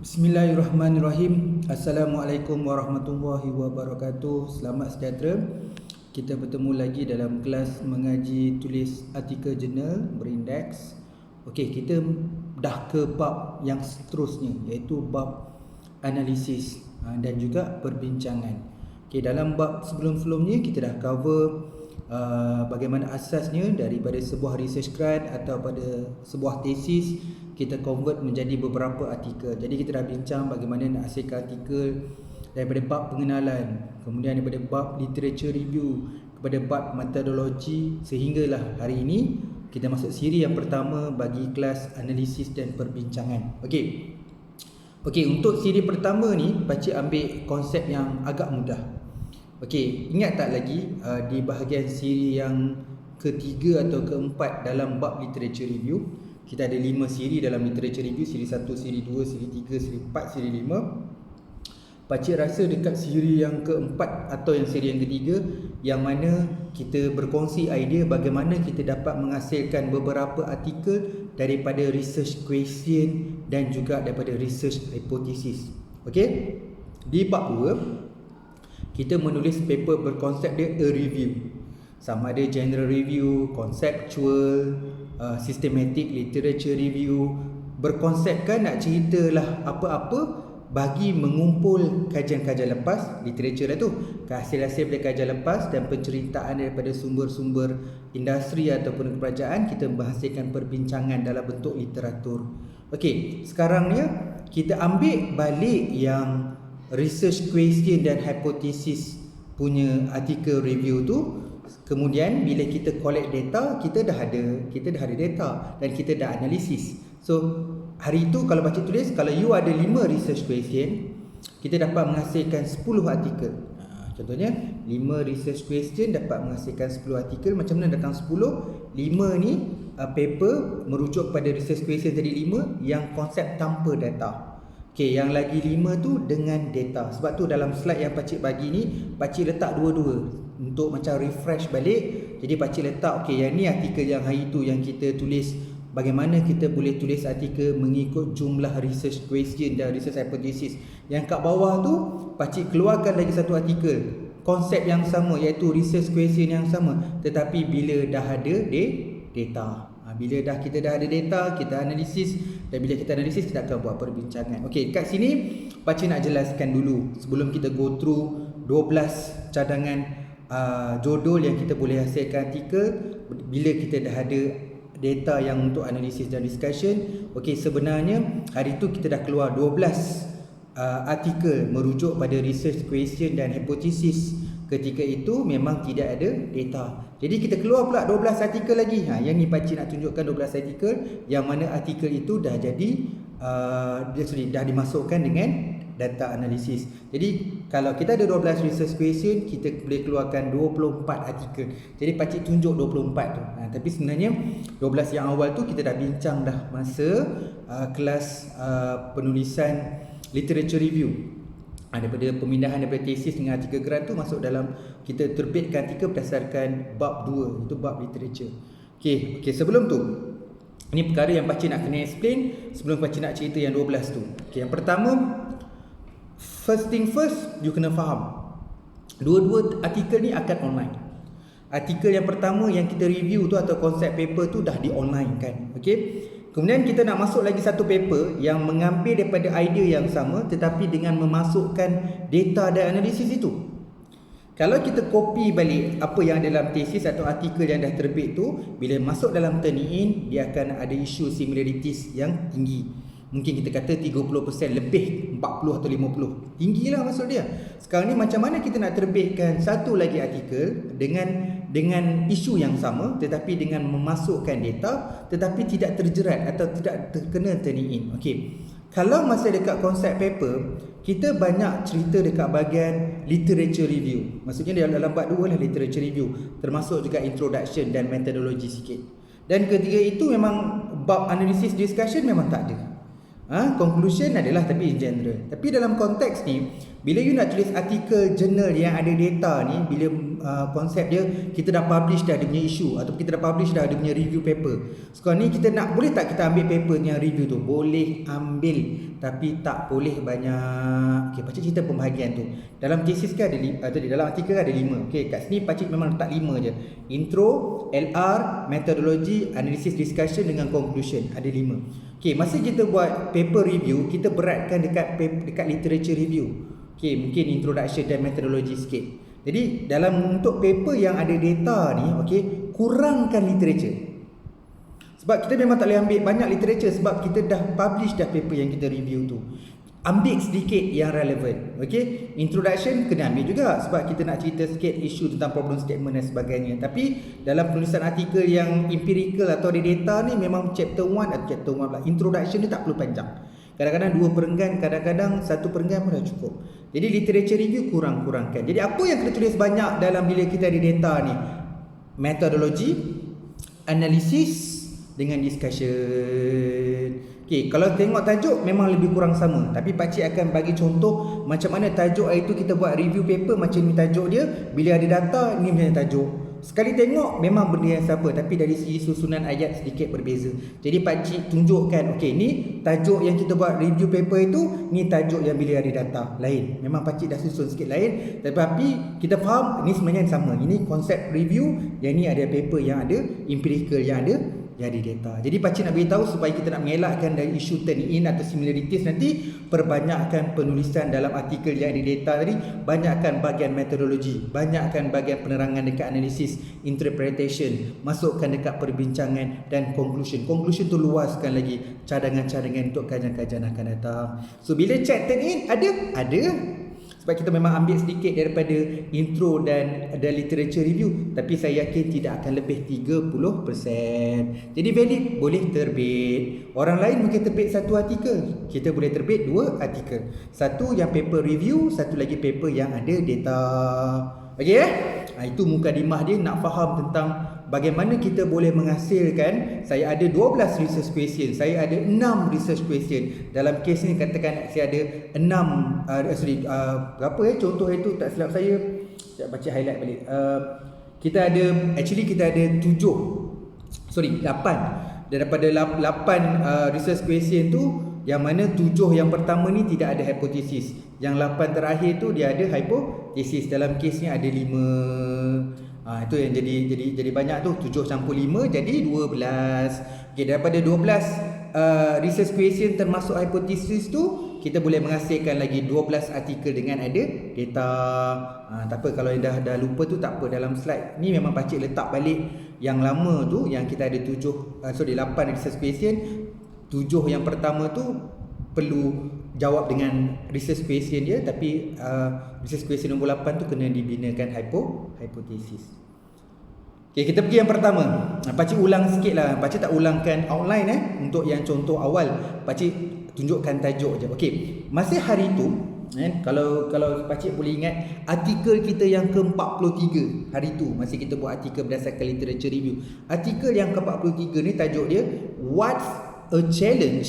Bismillahirrahmanirrahim. Assalamualaikum warahmatullahi wabarakatuh. Selamat sejahtera. Kita bertemu lagi dalam kelas mengaji tulis artikel jurnal berindeks. Okey, kita dah ke bab yang seterusnya, iaitu bab analisis dan juga perbincangan. Okey, dalam bab sebelum-sebelumnya kita dah cover bagaimana asasnya daripada sebuah research grant atau pada sebuah tesis kita convert menjadi beberapa artikel. Jadi kita dah bincang bagaimana nak hasilkan artikel daripada bab pengenalan, kemudian daripada bab literature review, kepada bab metodologi, sehinggalah hari ini kita masuk siri yang pertama bagi kelas analisis dan perbincangan. Okey, untuk siri pertama ni pakcik ambil konsep yang agak mudah. Okey, ingat tak lagi di bahagian siri yang ketiga atau keempat dalam bab literature review, kita ada 5 siri dalam literature review, siri 1, siri 2, siri 3, siri 4, siri 5. Pakcik rasa dekat siri yang keempat atau yang siri yang ketiga, yang mana kita berkongsi idea bagaimana kita dapat menghasilkan beberapa artikel daripada research question dan juga daripada research hypothesis. Okey, di bab 2 kita menulis paper berkonsep dia a review. Sama ada general review, conceptual, systematic literature review. Berkonsepkan nak ceritalah apa-apa bagi mengumpul kajian-kajian lepas, literature lah tu, hasil-hasil daripada kajian lepas dan penceritaan daripada sumber-sumber industri ataupun kerajaan, kita menghasilkan perbincangan dalam bentuk literatur. Okey, sekarang ni kita ambil balik yang research question dan hypothesis punya artikel review tu. Kemudian bila kita collect data, kita dah ada data dan kita dah analisis. So hari itu kalau baca tulis, kalau you ada 5 research question, kita dapat menghasilkan 10 artikel. Contohnya 5 research question dapat menghasilkan 10 artikel. Macam mana datang 10? 5 ni paper merujuk pada research question tadi 5 yang konsep tanpa data. Okey, yang lagi 5 tu dengan data. Sebab tu dalam slide yang pakcik bagi ni, pakcik letak dua-dua untuk macam refresh balik. Jadi pakcik letak, okey, yang ni artikel yang hari tu yang kita tulis, bagaimana kita boleh tulis artikel mengikut jumlah research question dan research hypothesis. Yang kat bawah tu pakcik keluarkan lagi satu artikel, konsep yang sama, iaitu research question yang sama, tetapi bila dah ada data. Bila kita dah ada data, kita analisis, dan bila kita analisis, kita akan buat perbincangan. Okey, kat sini pakcik nak jelaskan dulu sebelum kita go through 12 cadangan judul yang kita boleh hasilkan artikel bila kita dah ada data yang untuk analisis dan discussion. Okey, sebenarnya hari tu kita dah keluar 12 artikel merujuk pada research question dan hypothesis. Ketika itu memang tidak ada data. Jadi kita keluar pula 12 artikel lagi. Yang ni pakcik nak tunjukkan 12 artikel yang mana artikel itu dah jadi dah dimasukkan dengan data analisis. Jadi kalau kita ada 12 research question, kita boleh keluarkan 24 artikel. Jadi pakcik tunjuk 24 tu. Tapi sebenarnya 12 yang awal tu kita dah bincang dah masa kelas penulisan literature review. Daripada pemindahan daripada tesis dengan artikel grant tu masuk dalam, kita terbitkan artikel berdasarkan bab 2, itu bab literature. Okey, sebelum tu, ini perkara yang pakcik nak kena explain sebelum pakcik nak cerita yang 12 tu. Okey, yang pertama, first thing first, you kena faham dua-dua artikel ni akan online. Artikel yang pertama yang kita review tu atau konsep paper tu dah di online kan. Okey, kemudian kita nak masuk lagi satu paper yang mengambil daripada idea yang sama tetapi dengan memasukkan data dan analisis itu. Kalau kita copy balik apa yang ada dalam tesis atau artikel yang dah terbit tu, bila masuk dalam Turnitin, dia akan ada isu similarities yang tinggi. Mungkin kita kata 30% lebih, 40 atau 50. Tinggilah maksud dia. Sekarang ni macam mana kita nak terbitkan satu lagi artikel dengan isu yang sama tetapi dengan memasukkan data tetapi tidak terjerat atau tidak terkena Turnitin. Okey. Kalau masa dekat konsep paper, kita banyak cerita dekat bahagian literature review. Maksudnya dalam bab 2 lah literature review, termasuk juga introduction dan metodologi sikit. Dan ketiga itu memang bab analysis discussion memang tak ada. Conclusion adalah tapi in general. Tapi dalam konteks ni, bila you nak tulis artikel jurnal yang ada data ni, bila konsep dia kita dah publish dah dia punya isu atau kita dah publish dah dia punya review paper. Sekarang ni kita nak, boleh tak kita ambil paper yang review tu? Boleh ambil, tapi tak boleh banyak. Okey, pakcik cerita pembahagian tu. Dalam thesis kan ada dalam artikel kan ada 5. Okey, kat sini pakcik memang letak 5 je. Intro, LR, methodology, analysis, discussion dengan conclusion. Ada 5. Okey, masa kita buat paper review, kita beratkan dekat literature review. Okey, mungkin introduction dan methodology sikit. Jadi dalam untuk paper yang ada data ni, okey, kurangkan literature. Sebab kita memang tak boleh ambil banyak literature sebab kita dah publish dah paper yang kita review tu. Ambil sedikit yang relevan. Okey, introduction kena ambil juga sebab kita nak cerita sikit isu tentang problem statement dan sebagainya. Tapi dalam penulisan artikel yang empirical atau ada data ni, memang chapter 1 atau chapter 1 pula, introduction ni tak perlu panjang. Kadang-kadang 2 perenggan, kadang-kadang 1 perenggan pun dah cukup. Jadi literature review kurangkan. Jadi apa yang kita tulis banyak dalam bila kita ada data ni? Methodology, analisis dengan discussion. Okey, kalau tengok tajuk memang lebih kurang sama, tapi pakcik akan bagi contoh macam mana tajuk itu kita buat review paper macam ni tajuk dia, bila ada data ni macam tajuk. Sekali tengok memang benda yang sama, tapi dari segi susunan ayat sedikit berbeza. Jadi pakcik tunjukkan, okey, ni tajuk yang kita buat review paper itu, ni tajuk yang bila ada data lain. Memang pakcik dah susun sikit lain, tetapi kita faham ni sebenarnya sama. Ini konsep review, yang ni ada paper yang ada empirical yang ada data. Jadi pakcik nak beritahu supaya kita nak mengelakkan dari isu turn in atau similarities nanti, perbanyakkan penulisan dalam artikel yang ada data tadi, banyakkan bahagian metodologi, banyakkan bahagian penerangan dekat analisis, interpretation, masukkan dekat perbincangan dan conclusion. Conclusion tu luaskan lagi cadangan-cadangan untuk kajian-kajian akan datang. So bila check turn in ada. Sebab kita memang ambil sedikit daripada intro dan literature review, tapi saya yakin tidak akan lebih 30%. Jadi valid boleh terbit. Orang lain mungkin terbit 1 artikel, kita boleh terbit 2 artikel. Satu yang paper review, satu lagi paper yang ada data. Okey itu mukadimah dia nak faham tentang bagaimana kita boleh menghasilkan. Saya ada 12 research question, saya ada 6 research question. Dalam kes ni katakan saya ada 6 berapa contoh itu tak silap saya. Saya baca highlight balik. Kita ada 8 daripada 8 research question tu, yang mana 7 yang pertama ni tidak ada hipotesis, yang 8 terakhir tu dia ada hipotesis. Dalam kes ni ada 5. Itu yang jadi banyak tu. 7 campur 5 jadi 12. Okey, daripada 12 research question termasuk hipotesis tu, kita boleh menghasilkan lagi 12 artikel dengan ada data. Tak apa kalau dah lupa tu tak apa, dalam slide ni memang pakcik letak balik yang lama tu, yang kita ada 8 research question. 7 yang pertama tu perlu jawab dengan research question dia, tapi research question nombor 8 tu kena dibinakan hipotesis. Okey, kita pergi yang pertama. Pakcik ulang sikit lah, pakcik tak ulangkan outline untuk yang contoh awal, pakcik tunjukkan tajuk je. Okey, masa hari tu kalau pakcik boleh ingat artikel kita yang ke-43 hari tu, masa kita buat artikel berdasarkan literature review, artikel yang ke-43 ni tajuk dia What's a Challenge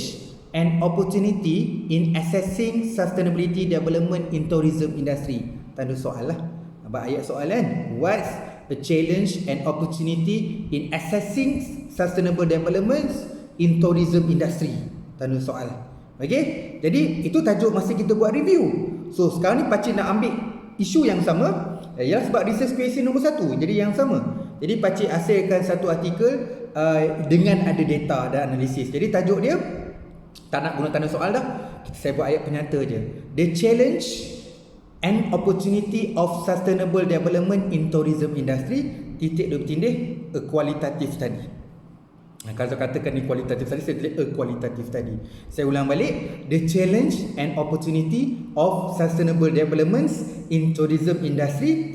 and Opportunity in Assessing Sustainability Development in Tourism Industry. Tanda soal lah, abang ayat soal kan. What's a challenge and opportunity in assessing sustainable developments in tourism industry? Tanda soal. Okey, jadi itu tajuk masa kita buat review. So sekarang ni pakcik nak ambil isu yang sama, ialah sebab research question nombor 1 jadi yang sama. Jadi pakcik hasilkan satu artikel dengan ada data dan analisis. Jadi tajuk dia tak nak guna tanda soal dah, saya buat ayat penyata je. The challenge and opportunity of sustainable development in tourism industry, a qualitative study. Kalau saya katakan ni qualitative study, saya tulis a qualitative study. Saya ulang balik, the challenge and opportunity of sustainable developments in tourism industry,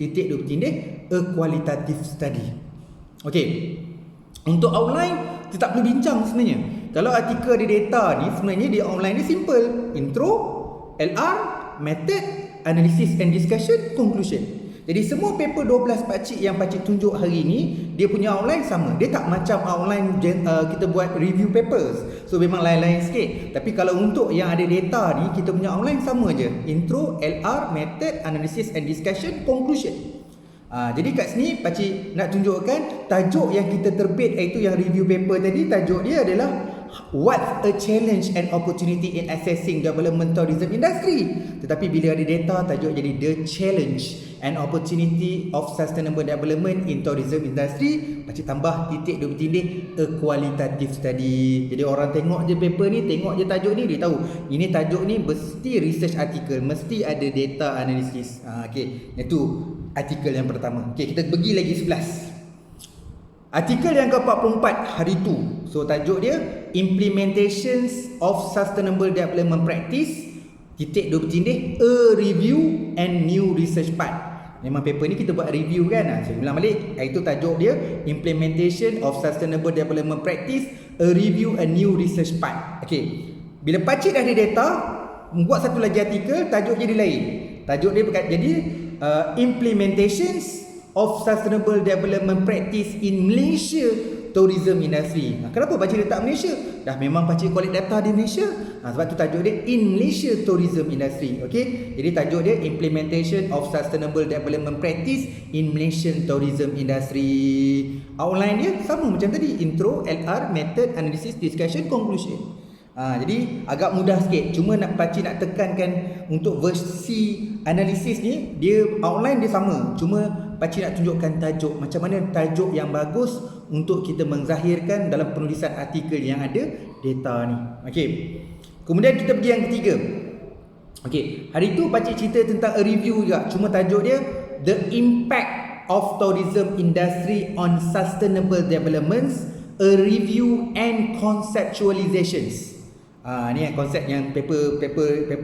a qualitative study. Okey, untuk outline kita tak perlu bincang sebenarnya. Kalau artikel ada data ni, sebenarnya dia outline dia simple. Intro, LR, method, analysis and discussion, conclusion. Jadi semua paper 12 pakcik yang pakcik tunjuk hari ni, dia punya outline sama. Dia tak macam outline kita buat review papers. So memang lain-lain sikit. Tapi kalau untuk yang ada data ni, kita punya outline sama je. Intro, LR, method, analysis and discussion, conclusion. Jadi kat sini pakcik nak tunjukkan tajuk yang kita terbit, iaitu yang review paper tadi, tajuk dia adalah What's a challenge and opportunity in assessing development tourism industry. Tetapi bila ada data, tajuk jadi the challenge and opportunity of sustainable development in tourism industry. Pakcik tambah titik dua bertindih, a qualitative study. Jadi orang tengok je paper ni, tengok je tajuk ni, dia tahu ini tajuk ni mesti research article, mesti ada data analysis. Okey, itu artikel yang pertama. Okey, kita pergi lagi 11. Artikel yang ke-44 hari tu. So tajuk dia Implementations of Sustainable Development Practice titik dua bertindih, a review and new research part. Memang paper ni kita buat review kan. Saya ulang balik, itu tajuk dia Implementation of Sustainable Development Practice, a review and new research part. Okey, bila pakcik dah ada data, buat satu lagi artikel, tajuk jadi lain. Tajuk dia jadi Implementations of Sustainable Development Practice in Malaysia Tourism Industry. Kenapa pakcik letak Malaysia? Dah memang pakcik collect data di Malaysia. Sebab tu tajuk dia In Malaysia Tourism Industry. Okey, jadi tajuk dia Implementation of Sustainable Development Practice in Malaysian Tourism Industry. Outline dia sama macam tadi, intro, LR, method, analysis, discussion, conclusion. Jadi agak mudah sikit. Cuma pakcik nak tekankan untuk versi analisis ni, dia outline dia sama. Cuma pakcik nak tunjukkan tajuk, macam mana tajuk yang bagus untuk kita menzahirkan dalam penulisan artikel yang ada data ni. Okey. Kemudian kita pergi yang ketiga. Okey, hari tu pakcik cerita tentang a review juga. Cuma tajuk dia The Impact of Tourism Industry on Sustainable Developments, a Review and Conceptualizations. Ni yang konsep yang paper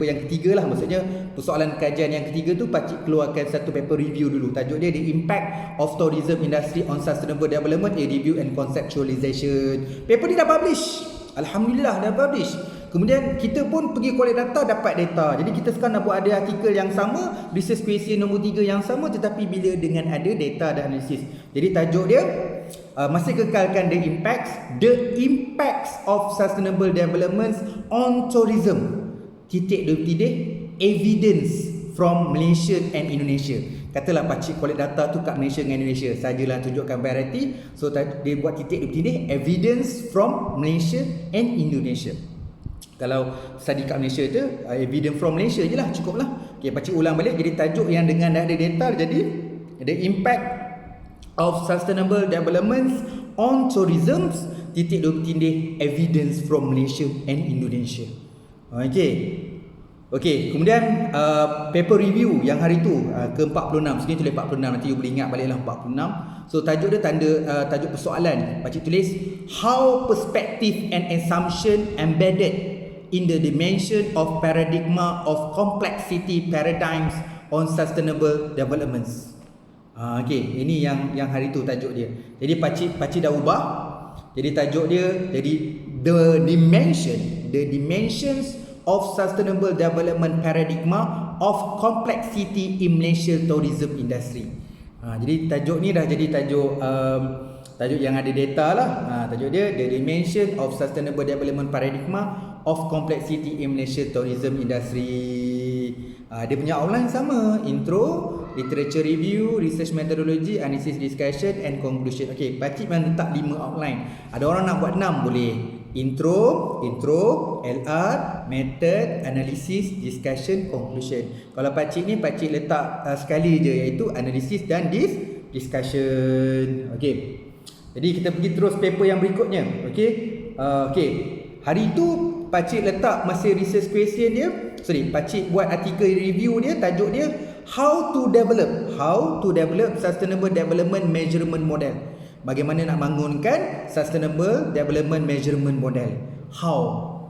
yang ketiga lah. Maksudnya persoalan kajian yang ketiga tu pakcik keluarkan satu paper review dulu. Tajuk dia The Impact of Tourism Industry on Sustainable Development, a Review and Conceptualization. Paper ni dah publish. Alhamdulillah dah publish. Kemudian kita pun pergi collect data, dapat data. Jadi kita sekarang nak buat ada artikel yang sama, research question nombor 3 yang sama, tetapi bila dengan ada data dan analisis. Jadi tajuk dia masih kekalkan the impacts of sustainable developments on tourism. Titik dua bertindih, evidence from Malaysia and Indonesia. Katalah pakcik collect data tu kat Malaysia dengan Indonesia, sajalah tunjukkan variety. So dia buat titik dua bertindih, evidence from Malaysia and Indonesia. Kalau study kat Malaysia tu, evidence from Malaysia je lah, cukup lah. Okay, pakcik ulang balik, jadi tajuk yang dengan dah ada data, jadi the impact of sustainable developments on tourism, titik dua bertindih, evidence from Malaysia and Indonesia. Okey, kemudian paper review yang hari tu ke-46. Sini tulis 46, nanti you boleh ingat baliklah 46. So tajuk dia tajuk persoalan. Pakcik tulis how perspective and assumption embedded in the dimension of paradigma of complexity paradigms on sustainable developments. Okey, ini yang hari tu tajuk dia. Jadi pakcik dah ubah. Jadi tajuk dia jadi the dimensions of sustainable development paradigma of complexity in Malaysia tourism industry. Jadi tajuk ni dah jadi tajuk yang ada data lah. Tajuk dia the dimension of sustainable development paradigma of complexity in Malaysia tourism industry. Dia punya outline sama, intro, literature review, research methodology, analysis discussion and conclusion. Okey, pakcik memang letak 5 outline. Ada orang nak buat 6 boleh. Intro, LR, method, analysis, discussion, conclusion. Kalau pakcik ni pakcik letak sekali je, iaitu analysis dan discussion. Okey. Jadi kita pergi terus paper yang berikutnya. Okey. Hari tu pakcik letak masih research question dia. Pakcik buat artikel review dia, tajuk dia how to develop sustainable development measurement model. Bagaimana nak bangunkan sustainable development measurement model. How?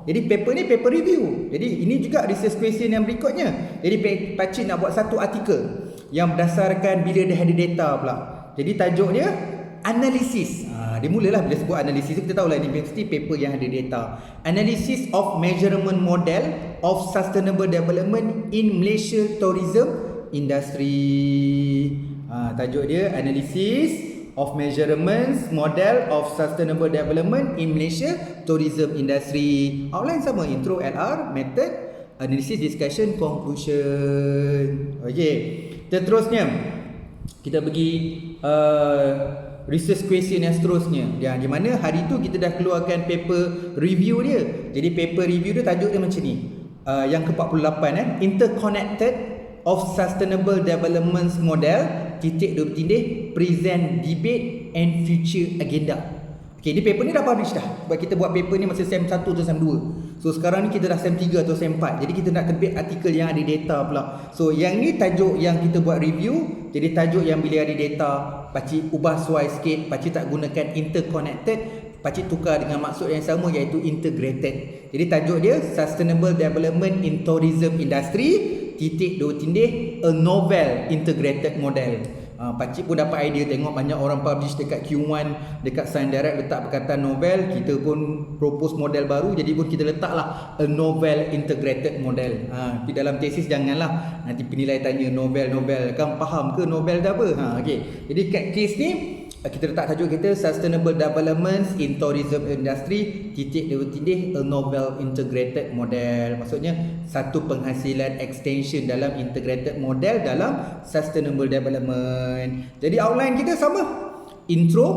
Jadi paper ni paper review. Jadi ini juga research question yang berikutnya. Jadi pakcik nak buat satu artikel yang berdasarkan bila dah ada data pula. Jadi tajuk dia analisis. Dia mulalah bila sebut analisis, kita tahulah ini mesti paper yang ada data. Analysis of measurement model of sustainable development in Malaysia tourism Industry. Tajuk dia Analysis of Measurements Model of Sustainable Development in Malaysia Tourism Industry. Outline sama, intro, LR, method, analysis, discussion, conclusion. Okey. Terusnya kita pergi research question yang seterusnya. Di mana hari tu kita dah keluarkan paper review dia. Jadi paper review dia tajuk dia macam ni. Yang ke-48 Interconnected of Sustainable Development Model present debate and future agenda. Okay, ni paper ni dah publish dah. Sebab kita buat paper ni masa SEM 1 atau SEM 2. So sekarang ni kita dah SEM 3 atau SEM 4. Jadi kita nak terbit artikel yang ada data pula. So yang ni tajuk yang kita buat review. Jadi tajuk yang bila ada data, pakcik ubah suai sikit, pakcik tak gunakan interconnected, pakcik tukar dengan maksud yang sama iaitu integrated. Jadi tajuk dia Sustainable Development in Tourism Industry a novel integrated model. Pakcik pun dapat idea, tengok banyak orang publish dekat Q1, dekat Science Direct letak perkataan novel, kita pun propose model baru, jadi pun kita letaklah a novel integrated model. Tapi dalam tesis janganlah nanti penilai tanya novel kan faham ke novel dah apa. Okey. Jadi kat case ni kita letak tajuk kita Sustainable Development in Tourism Industry a novel integrated model. Maksudnya satu penghasilan extension dalam integrated model dalam sustainable development. Jadi outline kita sama. Intro,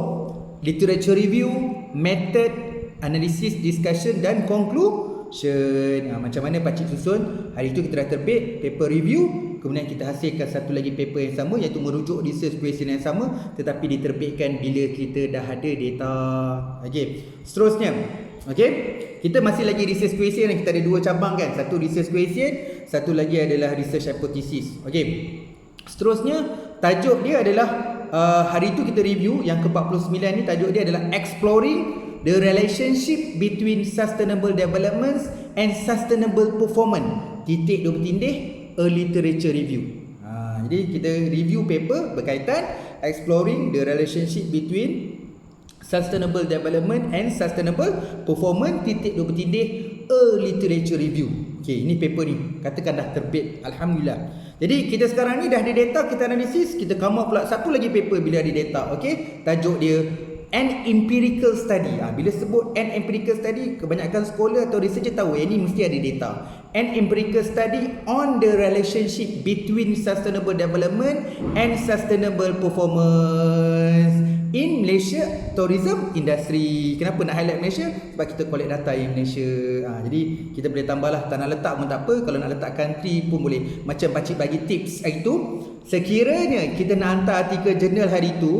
literature review, method, analysis, discussion dan conclusion. Macam mana pakcik susun? Hari tu kita dah terbit paper review. Kemudian kita hasilkan satu lagi paper yang sama iaitu merujuk research question yang sama tetapi diterbitkan bila kita dah ada data. Okey. Seterusnya. Okey. Kita masih lagi research question dan kita ada dua cabang kan. Satu research question, satu lagi adalah research hypothesis. Okey. Seterusnya tajuk dia adalah hari tu kita review yang ke-49 ni tajuk dia adalah Exploring the Relationship Between Sustainable Development and Sustainable Performance. A literature review. Jadi kita review paper berkaitan exploring the relationship between sustainable development and sustainable performance. A literature review. Okey, ini paper ni katakan dah terbit, alhamdulillah. Jadi kita sekarang ni dah ada data, kita analisis, kita come up pula satu lagi paper bila ada data. Okey, tajuk dia an empirical study. Bila sebut an empirical study, kebanyakan scholar atau researcher tahu ini mesti ada data. An empirical study on the relationship between sustainable development and sustainable performance in Malaysia tourism industry. Kenapa nak highlight Malaysia? Sebab kita collect data yang Malaysia. Jadi kita boleh tambahlah, tak nak letak pun tak apa. Kalau nak letak country pun boleh. Macam pakcik bagi tips hari tu, sekiranya kita nak hantar artikel jurnal hari tu,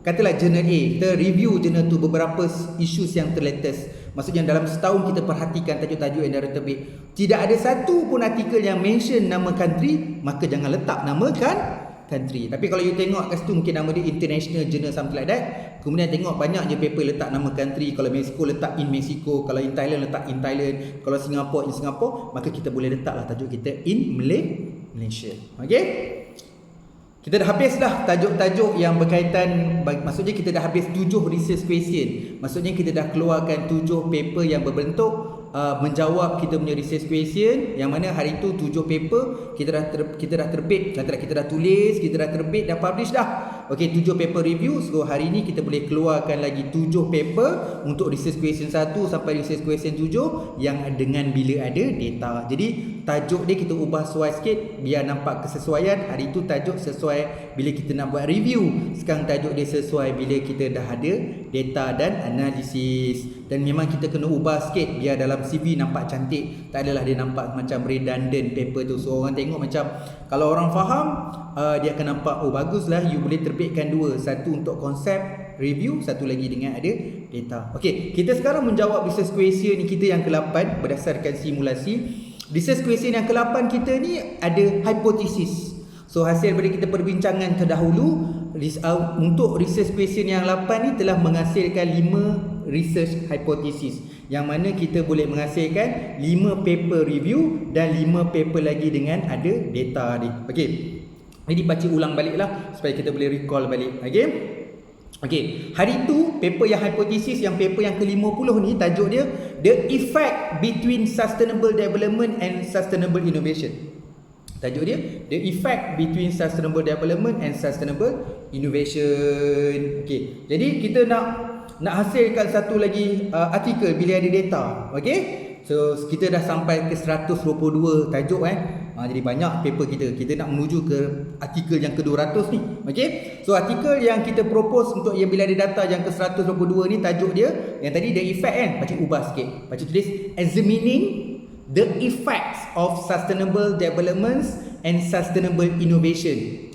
katalah jurnal A, kita review jurnal tu beberapa isu yang terlatest. Maksudnya dalam setahun kita perhatikan tajuk-tajuk yang dah terbit, tidak ada satu pun artikel yang mention nama country, maka jangan letak nama country. Tapi kalau you tengok kat situ mungkin nama dia International Journal something like that. Kemudian tengok banyak je paper letak nama country. Kalau Mexico letak in Mexico, kalau in Thailand letak in Thailand, kalau Singapore in Singapore, maka kita boleh letaklah tajuk kita in Malaysia. Okey? Kita dah habis dah tajuk-tajuk yang berkaitan, maksudnya kita dah habis 7 research question. Maksudnya kita dah keluarkan 7 paper yang berbentuk menjawab kita punya research question, yang mana hari tu 7 paper kita dah terbit, kita dah tulis, kita dah terbit, dah publish dah. Okey, 7 paper review. So hari ni kita boleh keluarkan lagi 7 paper untuk research question 1 sampai research question 7 yang dengan bila ada data. Jadi tajuk dia kita ubah sesuai sikit biar nampak kesesuaian. Hari tu tajuk sesuai bila kita nak buat review, sekarang tajuk dia sesuai bila kita dah ada data dan analisis. Dan memang kita kena ubah sikit biar dalam CV nampak cantik, tak adalah dia nampak macam redundant paper tu. So orang tengok macam, kalau orang faham, dia akan nampak, oh baguslah, you boleh terbitkan dua, satu untuk konsep review, satu lagi dengan ada data. Okey, kita sekarang menjawab research question ni kita yang ke-8 berdasarkan simulasi. Research question yang ke-8 kita ni ada hipotesis. So hasil daripada kita perbincangan terdahulu, untuk research question yang 8 ni telah menghasilkan 5 research hypothesis, yang mana kita boleh menghasilkan 5 paper review dan 5 paper lagi dengan ada data ni. Okey. Jadi pakcik ulang baliklah supaya kita boleh recall balik. Okey. Okey, hari tu paper yang hipotesis, yang paper yang ke-50 ni tajuk dia The Effect Between Sustainable Development and Sustainable Innovation. Tajuk dia the effect between sustainable development and sustainable innovation. Okey. Jadi kita nak hasilkan satu lagi artikel bila ada data. Okey. So kita dah sampai ke 122 tajuk jadi banyak paper kita nak menuju ke artikel yang ke-200 ni. Okey. So artikel yang kita propose untuk yang bila ada data yang ke-122 ni, tajuk dia yang tadi the effect Pakcik ubah sikit. Pakcik tulis examining the effects of sustainable developments and sustainable innovation.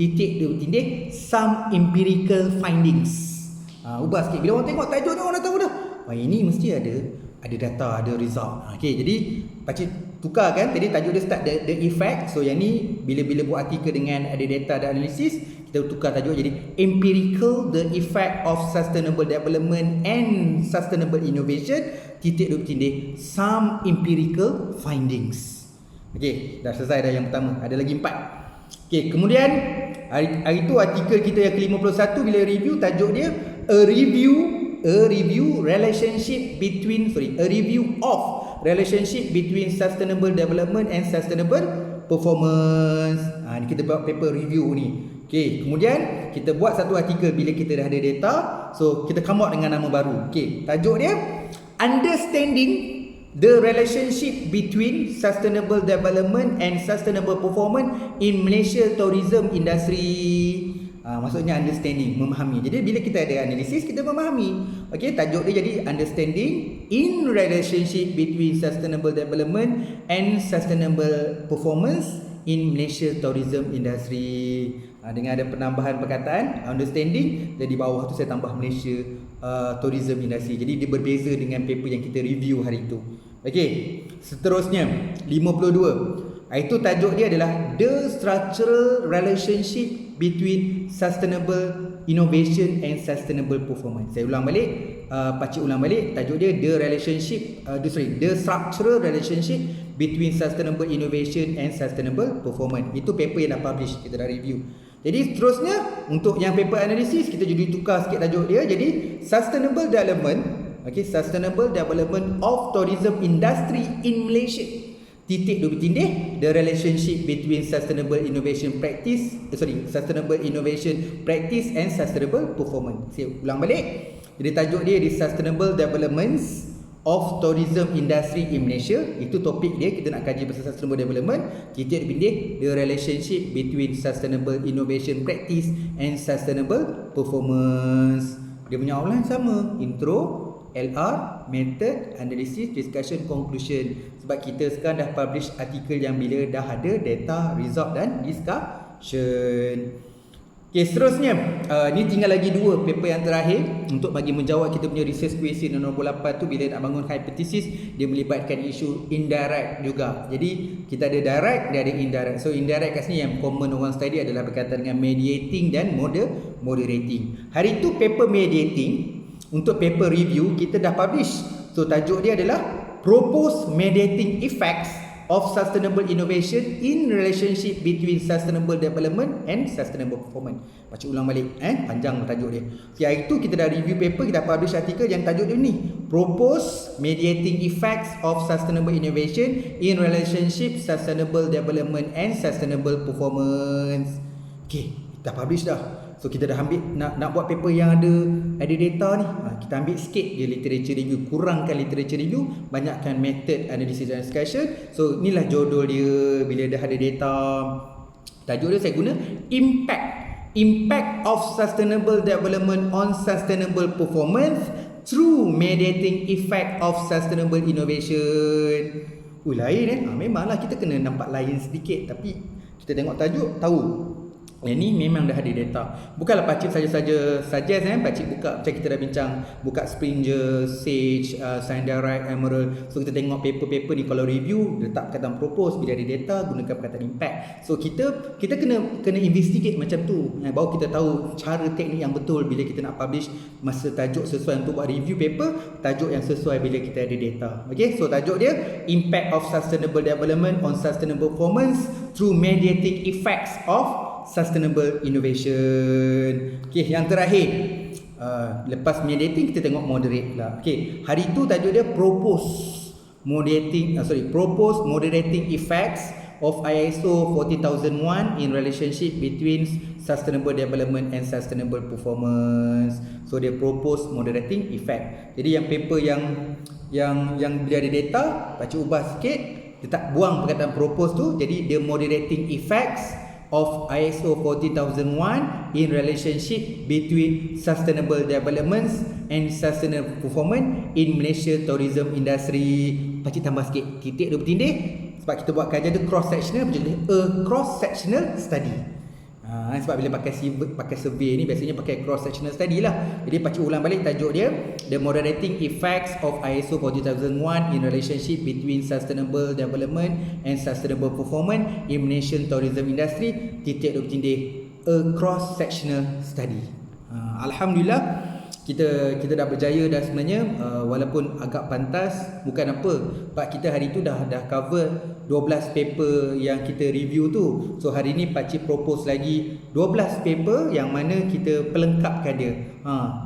Some empirical findings. Ubah sikit. Bila orang tengok tajuk ni, orang dah tahu dah. Ini mesti ada data, ada result. Okey, jadi pakcik tukar kan. Tadi tajuk dia start the effect. So yang ni bila buat artikel dengan ada data dan analisis, kita tukar tajuk jadi empirical the effect of sustainable development and sustainable innovation. Some empirical findings. Okey, dah selesai dah yang pertama. Ada lagi 4. Okey, kemudian hari tu artikel kita yang ke-51 bila review, tajuk dia a review of relationship between sustainable development and sustainable performance. Ni kita buat paper review ni. Okey, kemudian kita buat satu artikel bila kita dah ada data. So kita come out dengan nama baru. Okey, tajuk dia understanding the relationship between sustainable development and sustainable performance in Malaysia tourism industry. Maksudnya understanding, memahami. Jadi bila kita ada analisis, kita memahami. Okey, tajuk dia jadi understanding in relationship between sustainable development and sustainable performance in Malaysia tourism industry. Dengan ada penambahan perkataan understanding, jadi bawah tu saya tambah Malaysia tourism industry. Jadi dia berbeza dengan paper yang kita review hari itu. Okey, seterusnya 52. Itu tajuk dia adalah the structural relationship between sustainable innovation and sustainable performance. Saya ulang balik, pakcik ulang balik. Tajuk dia the structural relationship between sustainable innovation and sustainable performance. Itu paper yang dah publish, kita dah review. Jadi seterusnya untuk yang paper analisis, kita jadi tukar sikit tajuk dia jadi sustainable development. Okey, sustainable development of tourism industry in Malaysia. The relationship between sustainable innovation practice and sustainable performance. Saya ulang balik. Jadi tajuk dia di sustainable developments of tourism industry in Malaysia. Itu topik dia, kita nak kaji pasal sustainable development. The relationship between sustainable innovation practice and sustainable performance. Dia punya outline sama, intro, LR, method, analysis, discussion, conclusion. Sebab kita sekarang dah publish artikel yang bila dah ada data, result dan discussion. Okay, seterusnya ni tinggal lagi 2 paper yang terakhir untuk bagi menjawab kita punya research question nombor 8 tu. Bila nak bangun hypothesis, dia melibatkan isu indirect juga. Jadi kita ada direct, dia ada indirect. So indirect kat sini yang common orang study adalah berkaitan dengan mediating dan moderating. Hari tu paper mediating, untuk paper review kita dah publish. So tajuk dia adalah Proposed Mediating Effects of Sustainable Innovation in Relationship Between Sustainable Development and Sustainable Performance. Baca ulang balik, panjang tajuk dia. Hari itu kita dah review paper, kita publish artikel yang tajuk dia ni, Proposed Mediating Effects of Sustainable Innovation in Relationship Sustainable Development and Sustainable Performance. Okay, kita publish dah. So kita dah ambil nak buat paper yang ada data ni. Kita ambil sikit je literature review, kurangkan literature review, banyakkan method, analysis dan discussion. So inilah judul dia bila dah ada data. Tajuk dia saya guna impact of sustainable development on sustainable performance through mediating effect of sustainable innovation. Lain memanglah kita kena nampak lain sedikit, tapi kita tengok tajuk tahu. Yang ni memang dah ada data. Bukanlah pakcik saja-saja suggest pakcik buka, macam kita dah bincang, buka Springer, Sage, Science Emerald. So kita tengok paper-paper ni, kalau review letak perkataan propose, bila ada data gunakan perkataan impact. So kita kena investigate macam tu, baru kita tahu cara teknik yang betul bila kita nak publish masa tajuk sesuai untuk buat review paper, tajuk yang sesuai bila kita ada data. Okay, so tajuk dia impact of sustainable development on sustainable performance through mediating effects of sustainable innovation. Okay, yang terakhir, lepas mediating kita tengok moderate lah. Okay, hari tu tajuk dia proposed moderating effects of ISO 14001 in relationship between sustainable development and sustainable performance. So dia propose moderating effect. Jadi yang paper yang bila ada data, pakcik ubah sikit, dia tak buang perkataan propose tu, jadi dia moderating effects of ISO 14001 in relationship between sustainable developments and sustainable performance in Malaysia tourism industry. Pakcik tambah sikit titik 2 bertindih sebab kita buat kajian tu cross sectional, a cross sectional study. Sebab bila pakai survey ni biasanya pakai cross sectional study lah. Jadi pakcik ulang balik tajuk dia, the moderating effects of ISO 14001 in relationship between sustainable development and sustainable performance in Malaysian tourism industry, titik 2 bertindih, a cross sectional study. Alhamdulillah kita dah berjaya dah sebenarnya, walaupun agak pantas, bukan apa, sebab kita hari tu dah cover 12 paper yang kita review tu. So hari ni pakcik propose lagi 12 paper yang mana kita pelengkapkan dia.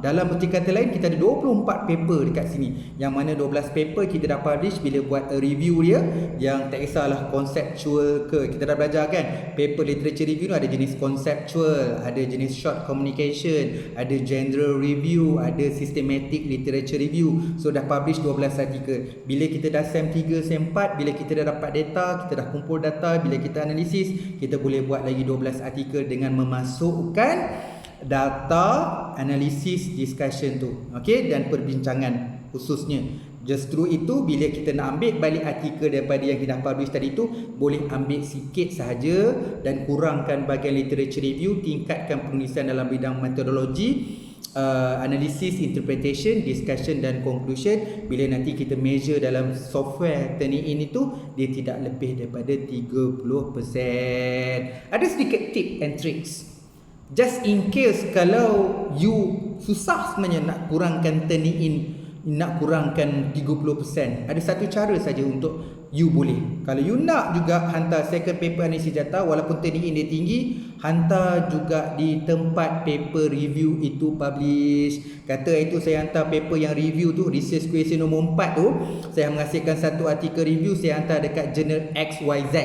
Dalam erti kata lain kita ada 24 paper dekat sini, yang mana 12 paper kita dah publish bila buat a review dia, yang tak kisahlah conceptual ke. Kita dah belajar kan, paper literature review tu ada jenis conceptual, ada jenis short communication, ada general review, ada systematic literature review. So dah publish 12 artikel. Bila kita dah SEM 3, SEM 4, bila kita dah dapat data, kita dah kumpul data, bila kita analisis, kita boleh buat lagi 12 artikel dengan memasukkan data, analisis, discussion tu, okey, dan perbincangan khususnya. Justru itu bila kita nak ambil balik artikel daripada yang kita publish tadi tu, boleh ambil sikit sahaja dan kurangkan bahagian literature review, tingkatkan penulisan dalam bidang metodologi, analysis, interpretation, discussion dan conclusion. Bila nanti kita measure dalam software Turnitin itu, dia tidak lebih daripada 30%. Ada sedikit tip and tricks, just in case kalau you susah sebenarnya nak kurangkan Turnitin, nak kurangkan 30%, ada satu cara saja untuk you boleh. Kalau you nak juga hantar second paper analisis data, walaupun Turnitin dia tinggi, hantar juga di tempat paper review itu publish. Kata itu saya hantar paper yang review tu, research question nombor 4 tu, saya menghasilkan satu artikel review, saya hantar dekat jurnal XYZ.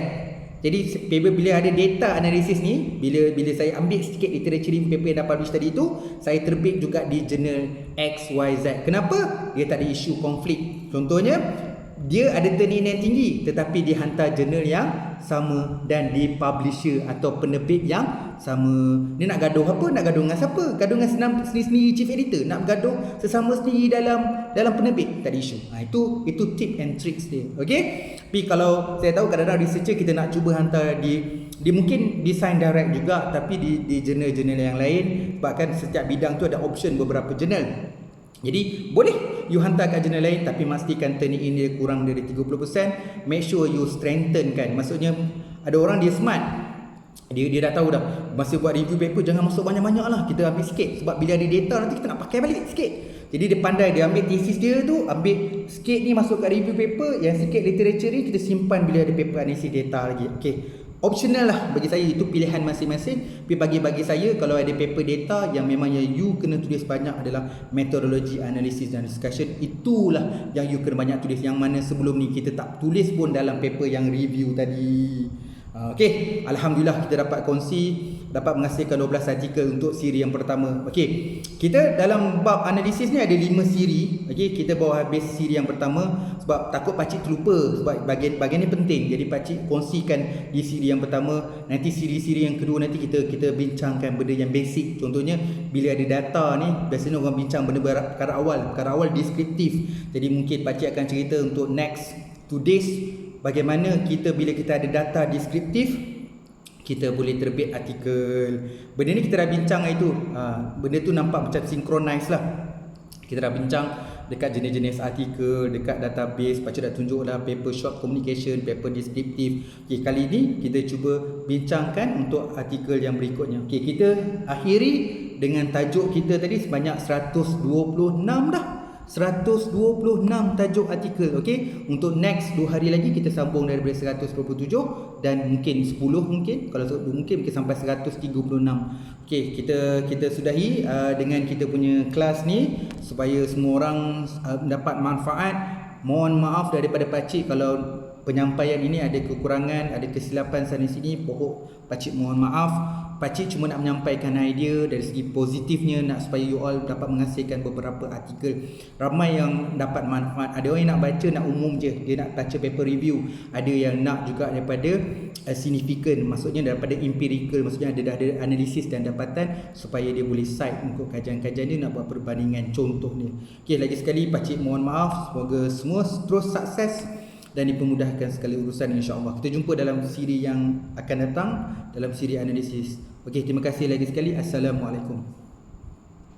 Jadi bila ada data analisis ni, bila saya ambil sedikit literature paper yang dah publish tadi tu, saya terbit juga di jurnal XYZ. Kenapa? Dia tak ada isu konflik. Contohnya, dia ada Turnitin yang tinggi tetapi dihantar jurnal yang sama dan di publisher atau penerbit yang sama. Dia nak gaduh apa? Nak gaduh dengan siapa? Gaduh dengan sendiri chief editor? Nak gaduh sesama sendiri dalam penerbit? Tak ada isu. Itu tip and tricks dia. Okey? Tapi kalau saya tahu kadang-kadang researcher kita nak cuba hantar di mungkin design direct juga, tapi di jurnal-jurnal yang lain, sebab kan setiap bidang tu ada option beberapa jurnal. Jadi boleh you hantar kat jurnal lain, tapi pastikan Turnitin dia kurang dari 30%. Make sure you strengthen kan. Maksudnya ada orang dia smart, dia dah tahu dah, masa buat review paper jangan masuk banyak-banyak lah, kita ambil sikit, sebab bila ada data nanti kita nak pakai balik sikit. Jadi dia pandai, dia ambil thesis dia tu, ambil sikit ni masuk kat review paper, yang sikit literature ni kita simpan bila ada paper analisis data lagi. Okey, optional lah bagi saya, itu pilihan masing-masing. Tapi bagi saya, kalau ada paper data yang memang yang you kena tulis banyak adalah metodologi, analisis dan discussion. Itulah yang you kena banyak tulis, yang mana sebelum ni kita tak tulis pun dalam paper yang review tadi. Okey, alhamdulillah kita dapat kongsi, dapat menghasilkan 12 artikel untuk siri yang pertama. Okey, kita dalam bab analisis ni ada 5 siri. Okey, kita bawa habis siri yang pertama sebab takut pakcik terlupa, sebab bahagian ni penting. Jadi pakcik kongsikan di siri yang pertama. Nanti siri-siri yang kedua nanti kita bincangkan benda yang basic. Contohnya bila ada data ni, biasanya orang bincang benda perkara awal deskriptif. Jadi mungkin pakcik akan cerita untuk next 2 days bagaimana kita bila kita ada data deskriptif, kita boleh terbit artikel. Benda ni kita dah bincang hari tu. Benda tu nampak macam synchronize lah. Kita dah bincang dekat jenis-jenis artikel, dekat database. Pakcik dah tunjuk lah paper short communication, paper deskriptif. Okay, kali ni kita cuba bincangkan untuk artikel yang berikutnya. Okay, kita akhiri dengan tajuk kita tadi sebanyak 126 dah. 126 tajuk artikel. Okey, untuk next 2 hari lagi kita sambung daripada 127 dan mungkin 10 mungkin, kalau mungkin sampai 136. Okey, kita sudahi dengan kita punya kelas ni supaya semua orang dapat manfaat. Mohon maaf daripada pakcik kalau penyampaian ini ada kekurangan, ada kesilapan sana sini, pakcik mohon maaf. Pakcik cuma nak menyampaikan idea dari segi positifnya, nak supaya you all dapat menghasilkan beberapa artikel. Ramai yang dapat manfaat. Ada orang yang nak baca, nak umum je, dia nak baca paper review. Ada yang nak juga daripada significant, maksudnya daripada empirical, maksudnya ada analisis dan dapatan supaya dia boleh cite untuk kajian-kajian dia, nak buat perbandingan contohnya. Okey, lagi sekali pakcik mohon maaf. Semoga semua terus sukses dan dipermudahkan segala urusan, insya-Allah. Kita jumpa dalam siri yang akan datang, dalam siri analisis. Okey, terima kasih lagi sekali. Assalamualaikum.